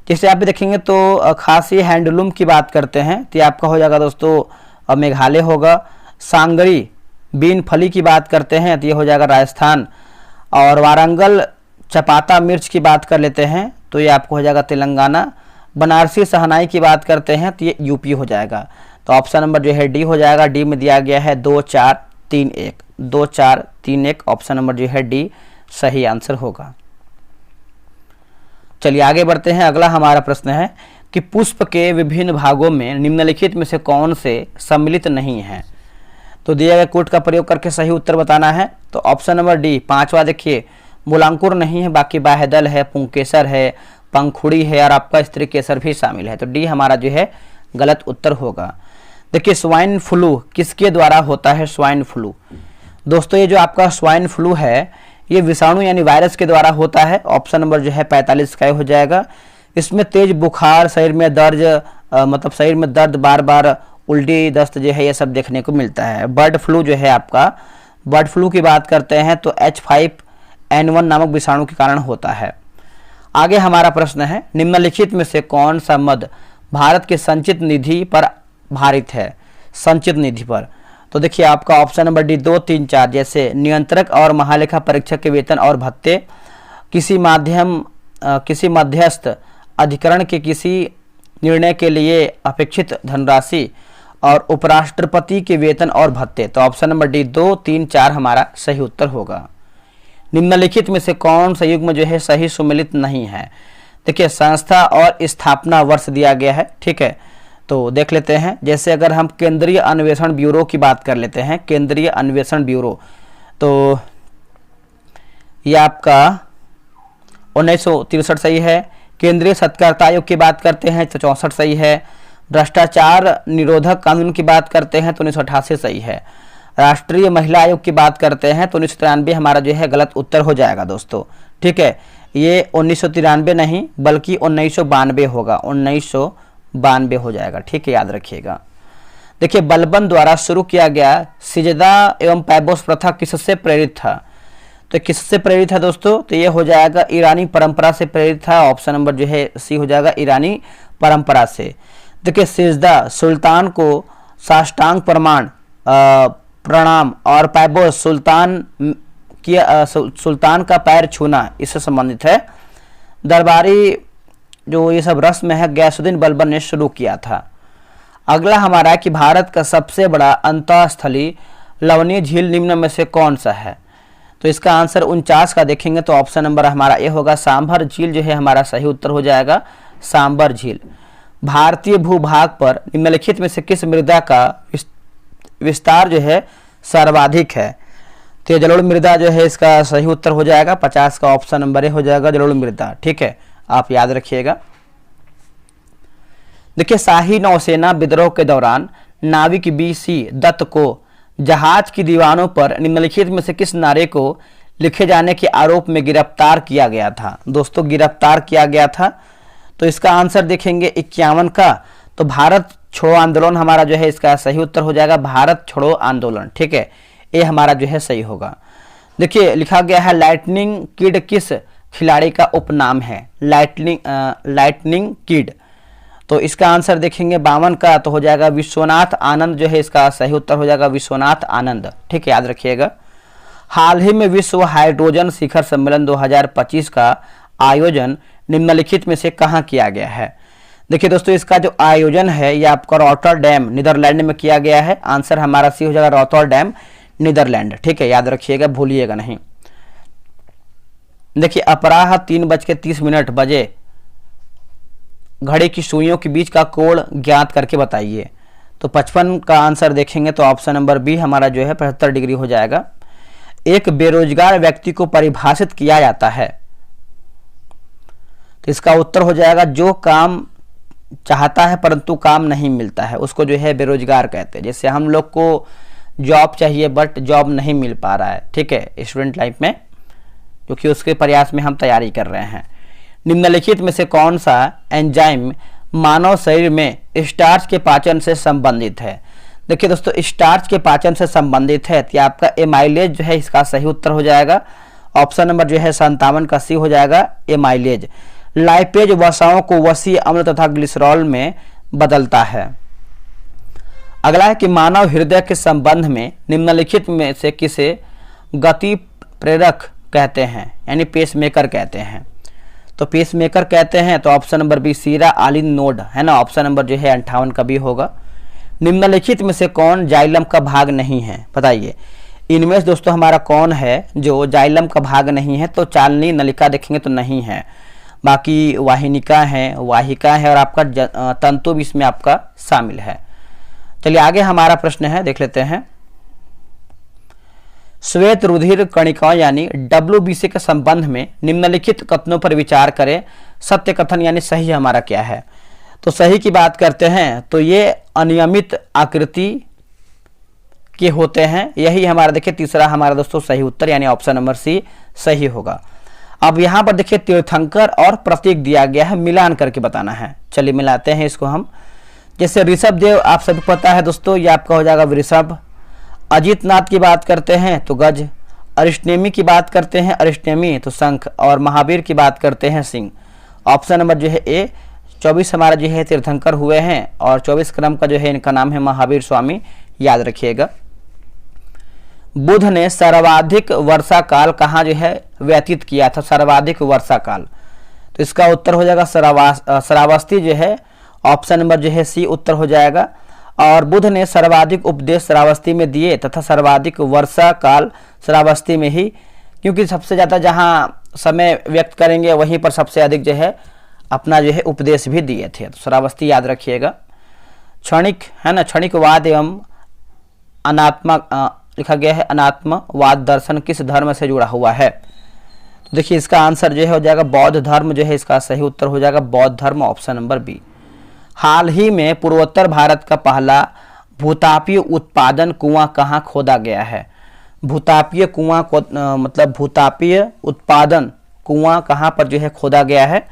जैसे आप देखेंगे तो खासी हैंडलूम की बात करते हैं तो ये आपका हो जाएगा दोस्तों मेघालय होगा। सांगरी बीन फली की बात करते हैं तो ये हो जाएगा राजस्थान। और वारंगल चपाता मिर्च की बात कर लेते हैं तो ये आपको हो जाएगा तेलंगाना। बनारसी सहनाई की बात करते हैं तो ये UP हो जाएगा। तो ऑप्शन नंबर जो है डी हो जाएगा। डी में दिया गया है 2 4 3 1, 2 4 3 1, ऑप्शन नंबर जो है डी सही आंसर होगा। चलिए आगे बढ़ते हैं। अगला हमारा प्रश्न है कि पुष्प के विभिन्न भागों में निम्नलिखित में से कौन से सम्मिलित नहीं है। तो दिए गए कोड का प्रयोग करके सही उत्तर बताना है। तो ऑप्शन नंबर डी, पांचवा देखिए, मूलांकुर नहीं है, बाकी बाह्यदल है, पुंकेसर है, पंखुड़ी है और आपका स्त्री केसर भी शामिल है। तो डी हमारा जो है गलत उत्तर होगा। देखिए स्वाइन फ्लू किसके द्वारा होता है? स्वाइन फ्लू दोस्तों, ये जो आपका स्वाइन फ्लू है ये विषाणु यानी वायरस के द्वारा होता है। ऑप्शन नंबर जो है 45 का हो जाएगा। इसमें तेज बुखार, शरीर में दर्द, मतलब शरीर में दर्द, बार बार उल्टी, दस्त जो है ये सब देखने को मिलता है। बर्ड फ्लू जो है आपका, बर्ड फ्लू की बात करते हैं तो H5N1 नामक विषाणु के कारण होता है। आगे हमारा प्रश्न है, निम्नलिखित में से कौन सा मद भारत के संचित निधि पर आधारित है? संचित निधि पर तो देखिए आपका ऑप्शन नंबर डी 2 3 4 जैसे नियंत्रक और महालेखा परीक्षक के वेतन और भत्ते, किसी मध्यस्थ अधिकरण के किसी निर्णय के लिए अपेक्षित धनराशि और उपराष्ट्रपति के वेतन और भत्ते। तो ऑप्शन नंबर डी 2 3 4 हमारा सही उत्तर होगा। निम्नलिखित में से कौन सा युग्म जो है सही सुमेलित नहीं है? देखिए संस्था और स्थापना वर्ष दिया गया है, ठीक है, तो देख लेते हैं। जैसे अगर हम केंद्रीय अन्वेषण ब्यूरो की बात कर लेते हैं, केंद्रीय अन्वेषण ब्यूरो, तो यह आपका 1963 सही है। केंद्रीय सत्कर्ता आयोग की बात करते हैं तो 64 सही है। भ्रष्टाचार निरोधक कानून की बात करते हैं तो 1988 सही है। राष्ट्रीय महिला आयोग की बात करते हैं तो 1993 हमारा जो है गलत उत्तर हो जाएगा दोस्तों, ठीक है। ये 1993 नहीं बल्कि 1992 होगा, 1992 हो जाएगा, ठीक है, याद रखिएगा। देखिए बलबन द्वारा शुरू किया गया सिजदा एवं पैबोस प्रथा किससे प्रेरित था? तो किससे प्रेरित है दोस्तों? तो ये हो जाएगा ईरानी परंपरा से प्रेरित था। ऑप्शन नंबर जो है सी हो जाएगा, ईरानी परंपरा से। देखिए सिजदा सुल्तान को साष्टांग प्रणाम और पैबोस सुल्तान का पैर छूना इससे संबंधित है। दरबारी जो ये सब रस्म है गयासुद्दीन बलबन ने शुरू किया था। अगला हमारा है कि भारत का सबसे बड़ा अंतःस्थलीय लवणीय झील निम्न में से कौन सा है? तो इसका आंसर 49 का देखेंगे तो ऑप्शन नंबर हमारा ये होगा, सांभर झील जो है हमारा सही उत्तर हो जाएगा, सांभर झील। भारतीय भूभाग पर निम्नलिखित में से किस मृदा का विस्तार जो है सर्वाधिक है? तो जलोढ़ मृदा जो है इसका सही उत्तर हो जाएगा, 50 का ऑप्शन नंबर ए हो जाएगा, जलोढ़ मृदा, ठीक है, आप याद रखिएगा। देखिए शाही नौसेना विद्रोह के दौरान नाविक BC दत्त को जहाज की दीवानों पर निम्नलिखित में से किस नारे को लिखे जाने के आरोप में गिरफ्तार किया गया था? दोस्तों गिरफ्तार किया गया था, तो इसका आंसर देखेंगे 51 का, तो भारत छोड़ो आंदोलन हमारा जो है इसका सही उत्तर हो जाएगा, भारत छोड़ो आंदोलन, ठीक है, ये हमारा जो है सही होगा। देखिए लिखा गया है लाइटनिंग किड किस खिलाड़ी का उपनाम है? लाइटनिंग किड, तो इसका आंसर देखेंगे 52 का, तो हो जाएगा विश्वनाथ आनंद जो है इसका सही उत्तर हो जाएगा, विश्वनाथ आनंद, ठीक है, याद रखिएगा। हाल ही में विश्व हाइड्रोजन शिखर सम्मेलन 2025 का आयोजन निम्नलिखित में से कहाँ किया गया है? देखिए दोस्तों इसका जो आयोजन है ये आपका रॉटरडैम नीदरलैंड में किया गया है। आंसर हमारा सी हो जाएगा, रॉटरडैम नीदरलैंड, ठीक है, याद रखिएगा, भूलिएगा नहीं। देखिए अपराह 3:30 बजे घड़ी की सुइयों के बीच का कोण ज्ञात करके बताइए। तो 55 का आंसर देखेंगे तो ऑप्शन नंबर बी हमारा जो है 75 डिग्री हो जाएगा। एक बेरोजगार व्यक्ति को परिभाषित किया जाता है, तो इसका उत्तर हो जाएगा जो काम चाहता है परंतु काम नहीं मिलता है उसको जो है बेरोजगार कहते हैं। जैसे हम लोग को जॉब चाहिए बट जॉब नहीं मिल पा रहा है, ठीक है, स्टूडेंट लाइफ में, क्योंकि उसके प्रयास में हम तैयारी कर रहे हैं। निम्नलिखित में से कौन सा एंजाइम मानव शरीर में स्टार्च के पाचन से संबंधित है? देखिए दोस्तों स्टार्च के पाचन से संबंधित है तो आपका एमाइलेज जो है इसका सही उत्तर हो जाएगा, ऑप्शन नंबर जो है 57 का सी हो जाएगा, एमाइलेज। लाइपेज वसाओं को वसीय अम्ल तथा ग्लिसरॉल में बदलता है। अगला है कि मानव हृदय के संबंध में निम्नलिखित में से किसे गति प्रेरक कहते हैं, यानी पेसमेकर कहते हैं? तो पेसमेकर कहते हैं तो ऑप्शन नंबर बी सीरा आलिन नोड है ना, ऑप्शन नंबर जो है 58 का भी होगा। निम्नलिखित में से कौन जाइलम का भाग नहीं है, बताइए। इनमें से दोस्तों हमारा कौन है जो जाइलम का भाग नहीं है? तो चालनी नलिका देखेंगे तो नहीं है, बाकी वाहिनिका है, वाहिका है और आपका तंतु भी इसमें आपका शामिल है। चलिए आगे हमारा प्रश्न है, देख लेते हैं। श्वेत रुधिर कणिकाओं यानी WBC के संबंध में निम्नलिखित कथनों पर विचार करें। सत्य कथन यानी सही हमारा क्या है? तो सही की बात करते हैं तो ये अनियमित आकृति के होते हैं, यही हमारा देखिए तीसरा हमारा दोस्तों सही उत्तर यानी ऑप्शन नंबर सी सही होगा। अब यहाँ पर देखिए तीर्थंकर और प्रतीक दिया गया है, मिलान करके बताना है। चलिए मिलाते हैं इसको हम। जैसे ऋषभ देव आप सभी पता है दोस्तों, ये आपका हो जाएगा वृषभ। अजीत नाथ की बात करते हैं तो गज, अरिष्टनेमी की बात करते हैं अरिष्टनेमी तो शंख, और महावीर की बात करते हैं सिंह। ऑप्शन नंबर जो है ए। 24 हमारा जो है तीर्थंकर हुए हैं और 24 क्रम का जो है इनका नाम है महावीर स्वामी, याद रखिएगा। बुध ने सर्वाधिक वर्षा काल कहाँ जो है व्यतीत किया था? सर्वाधिक वर्षा काल, तो इसका उत्तर हो जाएगा श्रावस्ती जो है, ऑप्शन नंबर जो है सी उत्तर हो जाएगा। और बुध ने सर्वाधिक उपदेश श्रावस्ती में दिए तथा सर्वाधिक वर्षा काल श्रावस्ती में ही, क्योंकि सबसे ज़्यादा जहाँ समय व्यक्त करेंगे वहीं पर सबसे अधिक जो है अपना जो है उपदेश भी दिए थे, तो श्रावस्ती याद रखिएगा। क्षणिक है ना, क्षणिकवाद एवं अनात्मा लिखा गया है, अनात्मवाद दर्शन किस धर्म से जुड़ा हुआ है? तो देखिए इसका आंसर जो है हो जाएगा बौद्ध धर्म, जो है इसका सही उत्तर हो जाएगा बौद्ध धर्म, ऑप्शन नंबर बी। हाल ही में पूर्वोत्तर भारत का पहला भूतापीय उत्पादन कुआं कहाँ खोदा गया है? भूतापीय कुआं मतलब भूतापीय उत्पादन कुआं कहाँ पर जो है खोदा गया है?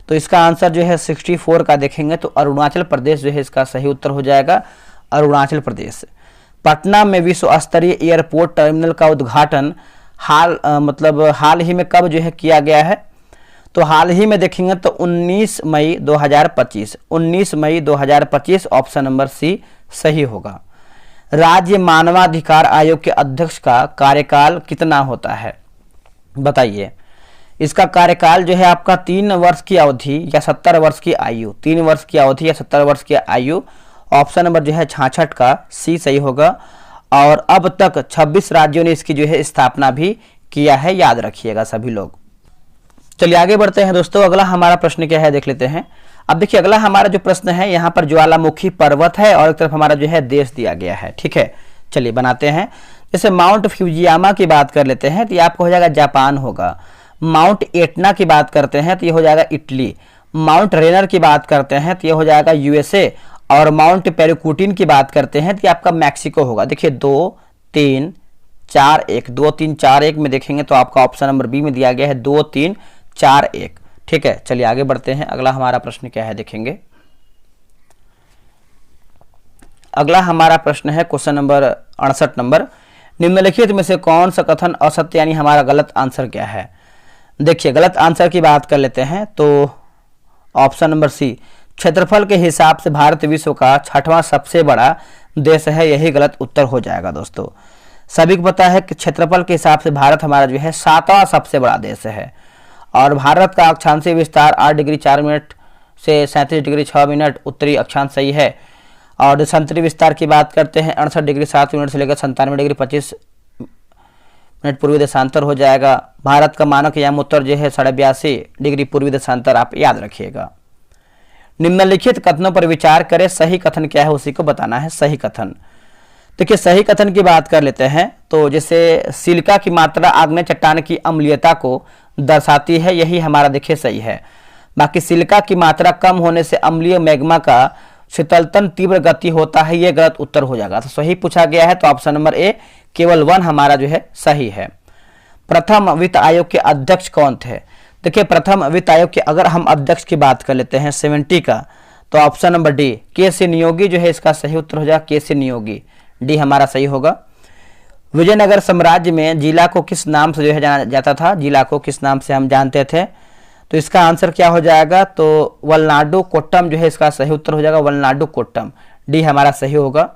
तो इसका आंसर जो है 64 का देखेंगे तो अरुणाचल प्रदेश जो है इसका सही उत्तर हो जाएगा, अरुणाचल प्रदेश। पटना में विश्व स्तरीय एयरपोर्ट टर्मिनल का उद्घाटन हाल ही में कब जो है किया गया है? तो हाल ही में देखेंगे तो 19 मई 2025, 19 मई 2025 ऑप्शन नंबर सी सही होगा। राज्य मानवाधिकार आयोग के अध्यक्ष का कार्यकाल कितना होता है? बताइए। इसका कार्यकाल जो है आपका 3 वर्ष की अवधि या 70 वर्ष की आयु, 3 वर्ष की अवधि या 70 वर्ष की आयु, ऑप्शन नंबर जो है 66 का सी सही होगा। और अब तक 26 राज्यों ने इसकी जो है स्थापना भी किया है, याद रखिएगा सभी लोग। चलिए आगे बढ़ते हैं दोस्तों, अगला हमारा प्रश्न क्या है देख लेते हैं। अब देखिए अगला हमारा जो प्रश्न है, यहाँ पर ज्वालामुखी पर्वत है और एक तरफ हमारा जो है देश दिया गया है, ठीक है। चलिए बनाते हैं। जैसे माउंट फ्यूजियामा की बात कर लेते हैं तो ये आपको हो जाएगा जापान होगा। माउंट एटना की बात करते हैं तो ये हो जाएगा इटली। माउंट रेनर की बात करते हैं तो ये हो जाएगा USA। और माउंट पेरिकुटिन की बात करते हैं तो ये आपका मैक्सिको होगा। देखिए 2 3 4 1, 2 3 4 1 में देखेंगे तो आपका ऑप्शन नंबर बी में दिया गया है 2 3 4 1, ठीक है। चलिए आगे बढ़ते हैं, अगला हमारा प्रश्न क्या है देखेंगे। अगला हमारा प्रश्न है क्वेश्चन नंबर 68 नंबर। निम्नलिखित में से कौन सा कथन असत्य यानी हमारा गलत आंसर क्या है? देखिए गलत आंसर की बात कर लेते हैं तो ऑप्शन नंबर सी, क्षेत्रफल के हिसाब से भारत विश्व का 6वां सबसे बड़ा देश है, यही गलत उत्तर हो जाएगा दोस्तों। सभी को पता है कि क्षेत्रफल के हिसाब से भारत हमारा जो है 7वां सबसे बड़ा देश है। और भारत का अक्षांशीय विस्तार 8 डिग्री 4 मिनट से 37 डिग्री 6 मिनट उत्तरी अक्षांश सही है। और देशांतरी विस्तार की बात करते हैं 68 डिग्री 7 मिनट से लेकर 97 डिग्री 25 मिनट पूर्वी देशांतर हो जाएगा। भारत का मानक याम उत्तर जो है 82.5 डिग्री पूर्वी देशांतर, आप याद रखिएगा। निम्नलिखित कथनों पर विचार करें, सही कथन क्या है उसी को बताना है सही कथन। देखिए सही कथन की बात कर लेते हैं तो जैसे सिलिका की मात्रा आग्नेय चट्टान की अम्लीयता को दर्शाती है, यही हमारा देखिए सही है। बाकी सिलिका की मात्रा कम होने से अम्लीय मैग्मा का शीतलतन तीव्र गति होता है, यह गलत उत्तर हो जाएगा। तो सही पूछा गया है तो ऑप्शन नंबर ए केवल 1 हमारा जो है सही है। प्रथम वित्त आयोग के अध्यक्ष कौन थे? देखिए प्रथम वित्त आयोग के अगर हम अध्यक्ष की बात कर लेते हैं 70 का, तो option number D K C. Niyogi जो है इसका सही उत्तर हो जाएगा के.सी. नियोगी, डी हमारा सही होगा। विजयनगर साम्राज्य में जिला को किस नाम से जो है जाना जाता था? जिला को किस नाम से हम जानते थे? तो इसका आंसर क्या हो जाएगा? तो वलनाडु कोट्टम जो है इसका सही उत्तर हो जाएगा वलनाडु कोट्टम, डी हमारा सही होगा।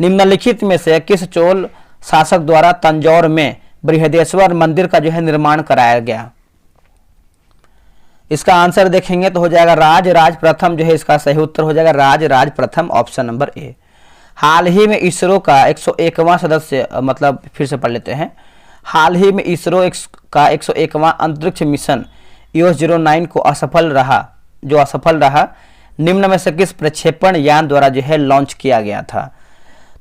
निम्नलिखित में से किस चोल शासक द्वारा तंजौर में बृहदेश्वर मंदिर का जो है निर्माण कराया गया? इसका आंसर देखेंगे तो हो जाएगा राज प्रथम जो है इसका सही उत्तर हो जाएगा राज प्रथम, ऑप्शन नंबर ए। हाल ही में इसरो का 101वां सदस्य, मतलब फिर से पढ़ लेते हैं। हाल ही में इसरो का 101वां अंतरिक्ष मिशन EOS-09 को असफल रहा, निम्न में से किस प्रक्षेपण यान द्वारा जो है लॉन्च किया गया था?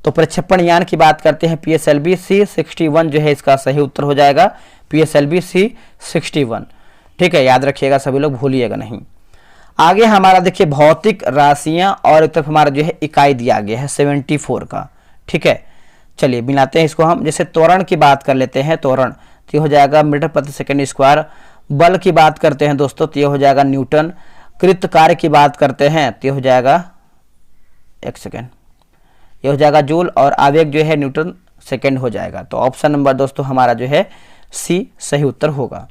तो प्रक्षेपण यान की बात करते हैं, PSLV C-61 जो है इसका सही उत्तर हो जाएगा, PSLV C-61। ठीक है, याद रखिएगा सभी लोग, भूलिएगा नहीं। आगे हमारा देखिए भौतिक राशियां और एक तरफ हमारा जो है इकाई दिया गया है 74 का। ठीक है, चलिए मिलाते हैं इसको हम। जैसे त्वरण की बात कर लेते हैं, त्वरण तो ये हो जाएगा मीटर प्रति सेकंड स्क्वायर। बल की बात करते हैं दोस्तों तो ये हो जाएगा न्यूटन। कृत कार्य की बात करते हैं तो ये हो जाएगा, एक सेकेंड, ये हो जाएगा जूल, और आवेग जो है न्यूटन सेकेंड हो जाएगा। तो ऑप्शन नंबर दोस्तों हमारा जो है सी सही उत्तर होगा।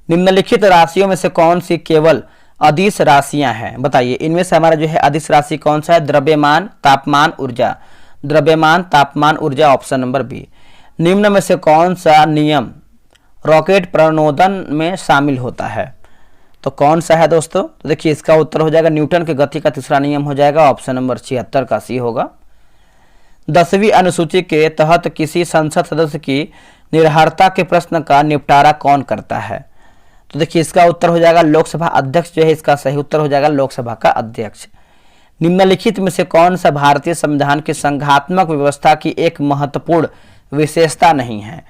निम्नलिखित राशियों में से कौन सी केवल अदिश राशियां हैं? बताइए, इनमें से हमारा जो है अदिश राशि कौन सा है? द्रव्यमान, तापमान, ऊर्जा। द्रव्यमान, तापमान, ऊर्जा, ऑप्शन नंबर बी। निम्न में से कौन सा नियम रॉकेट प्रणोदन में शामिल होता है? तो कौन सा है दोस्तों? तो देखिए इसका उत्तर हो जाएगा न्यूटन के गति का तीसरा नियम हो जाएगा, ऑप्शन नंबर 76 का सी होगा। 10वीं अनुसूची के तहत किसी संसद सदस्य की निर्हारता के प्रश्न का निपटारा कौन करता है? तो देखिए इसका उत्तर हो जाएगा लोकसभा अध्यक्ष जो है इसका सही उत्तर हो जाएगा, लोकसभा का अध्यक्ष। निम्नलिखित में से कौन सा भारतीय संविधान की संघात्मक व्यवस्था की एक महत्वपूर्ण विशेषता नहीं है?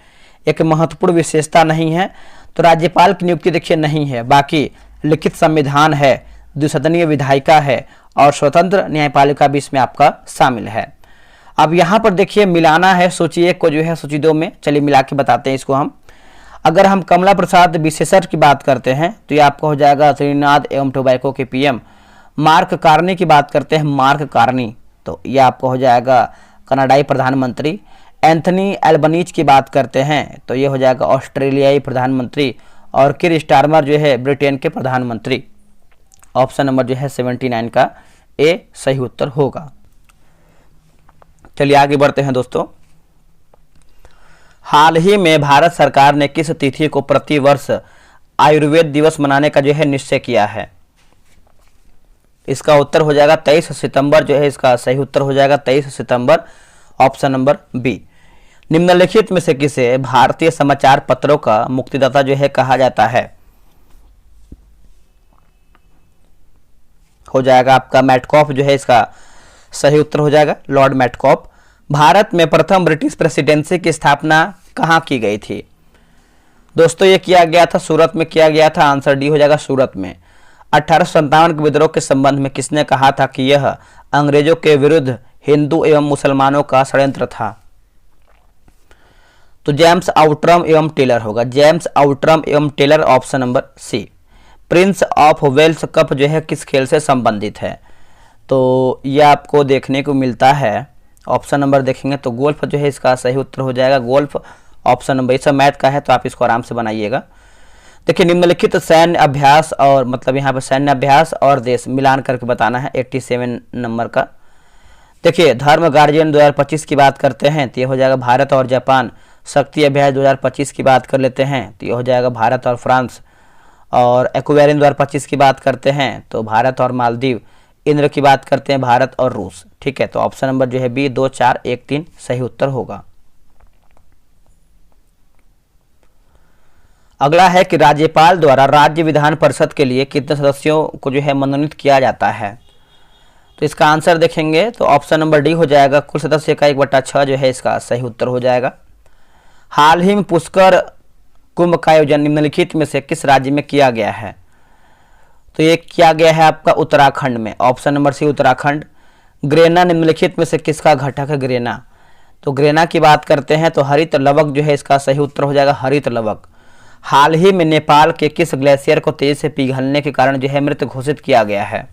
एक महत्वपूर्ण विशेषता नहीं है तो राज्यपाल की नियुक्ति देखिए नहीं है, बाकी लिखित संविधान है, द्विसदनीय विधायिका है और स्वतंत्र न्यायपालिका भी इसमें आपका शामिल है। अब यहाँ पर देखिए मिलाना है सूची 1 को जो है सूची 2 में, चलिए मिला के बताते हैं इसको हम। अगर हम कमला प्रसाद विशेषज्ञ की बात करते हैं तो ये आपका हो जाएगा त्रिनाद एवं टोबैको के PM। मार्क कार्नी की बात करते हैं, मार्क कार्नी, तो ये आपका हो जाएगा कनाडाई प्रधानमंत्री। एंथनी एल्बनीज की बात करते हैं तो ये हो जाएगा ऑस्ट्रेलियाई प्रधानमंत्री। और किर स्टारमर जो है ब्रिटेन के प्रधानमंत्री। ऑप्शन नंबर जो है 79 का ए सही उत्तर होगा। चलिए आगे बढ़ते हैं दोस्तों। हाल ही में भारत सरकार ने किस तिथि को प्रतिवर्ष आयुर्वेद दिवस मनाने का जो है निश्चय किया है? इसका उत्तर हो जाएगा 23 सितंबर जो है इसका सही उत्तर हो जाएगा 23 सितंबर, ऑप्शन नंबर बी। निम्नलिखित में से किसे भारतीय समाचार पत्रों का मुक्तिदाता जो है कहा जाता है? हो जाएगा आपका मैटकॉफ जो है इसका सही उत्तर हो जाएगा, लॉर्ड मैटकॉफ। भारत में प्रथम ब्रिटिश प्रेसिडेंसी की स्थापना कहाँ की गई थी? दोस्तों ये किया गया था सूरत में किया गया था, आंसर डी हो जाएगा सूरत में। 1857 के विद्रोह के संबंध में किसने कहा था कि यह अंग्रेजों के विरुद्ध हिंदू एवं मुसलमानों का षड्यंत्र था? तो जेम्स आउट्रम एवं टेलर होगा, जेम्स आउट्रम एवं Taylor, option number C. Prince of Wales cup जो है किस खेल से संबंधित है? तो यह आपको देखने को मिलता है, ऑप्शन नंबर देखेंगे तो गोल्फ जो है इसका सही उत्तर हो जाएगा, गोल्फ, ऑप्शन नंबर। ये मैथ का है तो आप इसको आराम से बनाइएगा। देखिए निम्नलिखित सैन्य अभ्यास और मतलब यहाँ पर सैन्य अभ्यास और देश मिलान करके बताना है 87 नंबर का। देखिए धर्म गार्जियन 2025 की बात करते हैं तो ये हो जाएगा भारत और जापान। शक्ति अभ्यास 2025 की बात कर लेते हैं तो ये हो जाएगा भारत और फ्रांस। और एक्वेरियन 2025 की बात करते हैं तो भारत और मालदीव। इंद्र की बात करते हैं भारत और रूस। ठीक है, तो ऑप्शन नंबर जो है बी 2, 4, 1, 3 सही उत्तर होगा। अगला है कि राज्यपाल द्वारा राज्य विधान परिषद के लिए कितने सदस्यों को जो है मनोनीत किया जाता है? तो इसका आंसर देखेंगे तो ऑप्शन नंबर डी हो जाएगा, कुल सदस्य का 1/6 जो है इसका सही उत्तर हो जाएगा। हाल ही में पुष्कर कुंभ का आयोजन निम्नलिखित में से किस राज्य में किया गया है? तो ये किया गया है आपका उत्तराखंड में, ऑप्शन नंबर सी उत्तराखंड। ग्रेना निम्नलिखित में से किसका घटक है? ग्रेना, तो ग्रेना की बात करते हैं तो हरित लवक जो है इसका सही उत्तर हो जाएगा, हरित लवक। हाल ही में नेपाल के किस ग्लेशियर को तेजी से पिघलने के कारण जो है मृत घोषित किया गया है?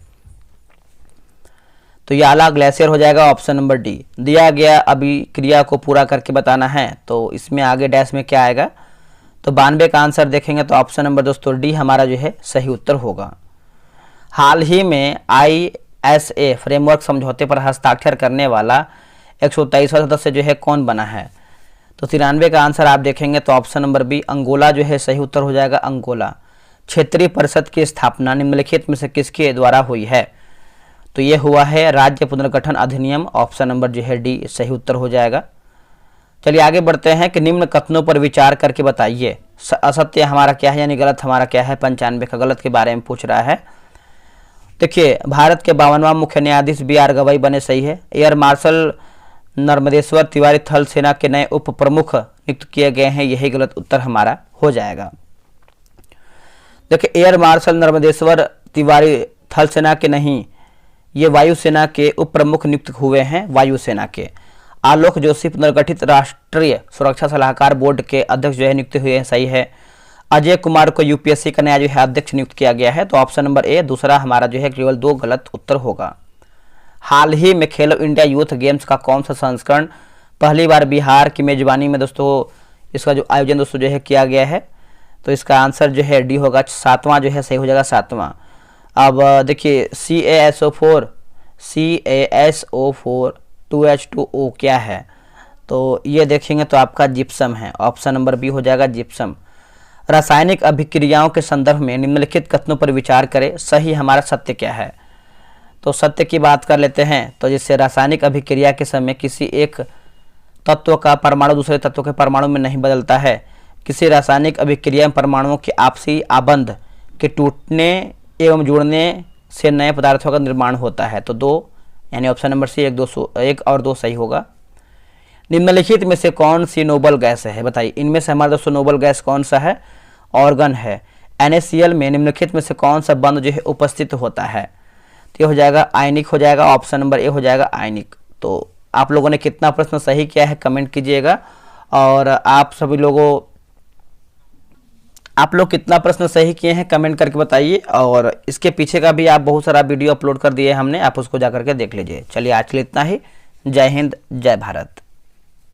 तो ये आला ग्लेशियर हो जाएगा, ऑप्शन नंबर डी। दिया गया अभिक्रिया को पूरा करके बताना है तो इसमें आगे डैश में क्या आएगा? तो 92 का आंसर देखेंगे तो ऑप्शन नंबर दोस्तों डी हमारा जो है सही उत्तर होगा। हाल ही में ISA फ्रेमवर्क समझौते पर हस्ताक्षर करने वाला 123वां सदस्य जो है कौन बना है? तो 93 का आंसर आप देखेंगे तो ऑप्शन नंबर बी अंगोला जो है सही उत्तर हो जाएगा, अंगोला। क्षेत्रीय परिषद की स्थापना निम्नलिखित में से किसके द्वारा हुई है? तो ये हुआ है राज्य पुनर्गठन अधिनियम, ऑप्शन नंबर जो है डी सही उत्तर हो जाएगा। चलिए आगे बढ़ते हैं कि निम्न कथनों पर विचार करके बताइए असत्य हमारा क्या है यानी गलत हमारा क्या है। 95 का गलत के बारे में पूछ रहा है। देखिए भारत के 52वां मुख्य न्यायाधीश BR गवई बने, सही है। एयर मार्शल नर्मदेश्वर तिवारी थल सेना के नए उप प्रमुख नियुक्त किए गए हैं, यही गलत उत्तर हमारा हो जाएगा। देखिए एयर मार्शल नर्मदेश्वर तिवारी थल सेना के नहीं, ये वायुसेना के उप प्रमुख नियुक्त हुए हैं, वायुसेना के। आलोक जोशी पुनर्गठित राष्ट्रीय सुरक्षा सलाहकार बोर्ड के अध्यक्ष जो है नियुक्त हुए हैं, सही है। अजय कुमार को यूपीएससी का नया जो है अध्यक्ष नियुक्त किया गया है, तो ऑप्शन नंबर ए दूसरा हमारा जो है केवल 2 गलत उत्तर होगा। हाल ही में खेलो इंडिया यूथ गेम्स का कौन सा संस्करण पहली बार बिहार की मेजबानी में दोस्तों इसका जो आयोजन दोस्तों जो है किया गया है, तो इसका आंसर जो है डी होगा, 7वां जो है सही हो जाएगा, 7वां। अब देखिए CaSO4 2H2O क्या है, तो ये देखेंगे तो आपका जिप्सम है, ऑप्शन नंबर बी हो जाएगा जिप्सम। रासायनिक अभिक्रियाओं के संदर्भ में निम्नलिखित कथनों पर विचार करें, सही हमारा सत्य क्या है। तो सत्य की बात कर लेते हैं, तो जिससे रासायनिक अभिक्रिया के समय किसी एक तत्व का परमाणु दूसरे तत्व के परमाणु में नहीं बदलता है। किसी रासायनिक अभिक्रिया में परमाणुओं के आपसी आबंध के टूटने एवं जुड़ने से नए पदार्थों का निर्माण होता है। तो 2 यानी ऑप्शन नंबर सी 1 और 2 सही होगा। निम्नलिखित में से कौन सी नोबल गैस है, बताइए। इनमें से हमारा दोस्तों नोबल गैस कौन सा है, ऑर्गन है। NaCl में निम्नलिखित में से कौन सा बंध जो है उपस्थित होता है, तो ये हो जाएगा आयनिक हो जाएगा, ऑप्शन नंबर ए हो जाएगा आयनिक। तो आप लोगों ने कितना प्रश्न सही किया है कमेंट कीजिएगा, और आप लोग कितना प्रश्न सही किए हैं कमेंट करके बताइए। और इसके पीछे का भी आप बहुत सारा वीडियो अपलोड कर दिए हमने, आप उसको जा करके देख लीजिए। चलिए आज के लिए इतना ही। जय हिंद, जय भारत।